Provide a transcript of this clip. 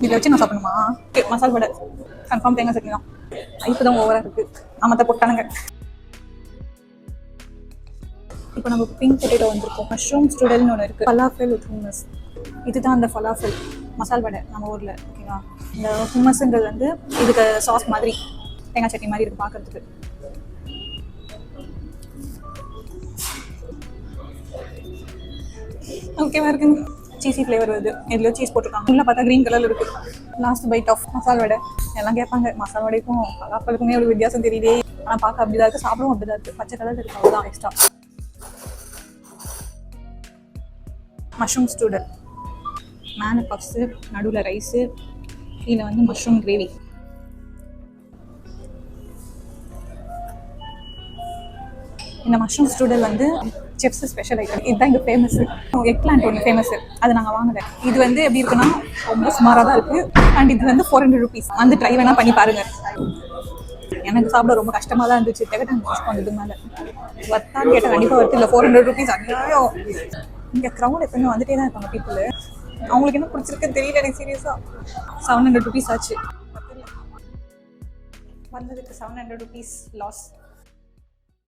இதில் வச்சு நான் சாப்பிடணுமா? மசால் வடை கன்ஃபார்ம் தேங்காய் சட்னி தான். இப்போ தான் ஓவராக இருக்குது. ஆமாத்த போட்டானுங்க. இப்போ நம்ம பிங்க் பொட்டேட்டோ வந்திருக்கோம். மஷ்ரூம் ஸ்ட்ரூடல்னு ஒன்று இருக்குது. Falafel with hummus. இதுதான் அந்த ஃபலாஃபல் மசால் வடை நம்ம ஊரில். ஓகேவா? இந்த ஹும்மஸ்ன்றது வந்து இதுக்கு சாஸ் மாதிரி தேங்காய் சட்னி மாதிரி இருக்குது பார்க்குறதுக்கு. ஓகேவா இருக்குங்க. சீஸி ஃப்ளேவர் வருது. எதுலையோ சீஸ் போட்டிருக்காங்க. உள்ள பார்த்தா க்ரீன் கலர் இருக்குது. லாஸ்ட் பைட் ஆஃப் மசால் வடை. எல்லாம் கேட்பாங்க மசால் வடைக்கும் ஃபலாஃபலுக்குமே ஒரு வித்தியாசம் தெரியுதே. ஆனால் பார்க்க அப்படி தான் இருக்குது, சாப்பிடும் அப்படி தான் இருக்குது. பச்சை கலர் இருக்குது, அவ்வளோதான் எக்ஸ்ட்ரா. Mushroom strudel. மேலே பப்ஸு, நடுவில் ரைஸு, கீழே வந்து மஷ்ரூம் கிரேவி. இந்த மஷ்ரூம் ஸ்ட்ரூடல் வந்து செஃப்ஸ் ஸ்பெஷல் ஐட்டம். இதுதான் இங்கே ஃபேமஸ். எக் பிளான்ட் ஒன்று ஃபேமஸ், அது நாங்கள் வாங்கலை. இது வந்து எப்படி இருக்குன்னா ரொம்ப சுமாராக தான் இருக்குது. அண்ட் இது வந்து 400 rupees. வந்து ட்ரை வேணால் பண்ணி பாருங்கள். எனக்கு சாப்பிட ரொம்ப கஷ்டமாக தான் இருந்துச்சு. டெகட்டன் இது மேலே வர்த்தான்னு கேட்டால் கண்டிப்பாக வருது. இல்லை 400 rupees அநியாயம். இங்கே க்ரௌட் எப்பவுமே வந்துட்டே தான் இருப்பாங்க பீப்புள். அவங்களுக்கு என்ன பிடிச்சிருக்குன்னு தெரியல எனக்கு சீரியஸாக. 700 rupees ஆச்சு. வந்ததுக்கு 700 rupees லாஸ்.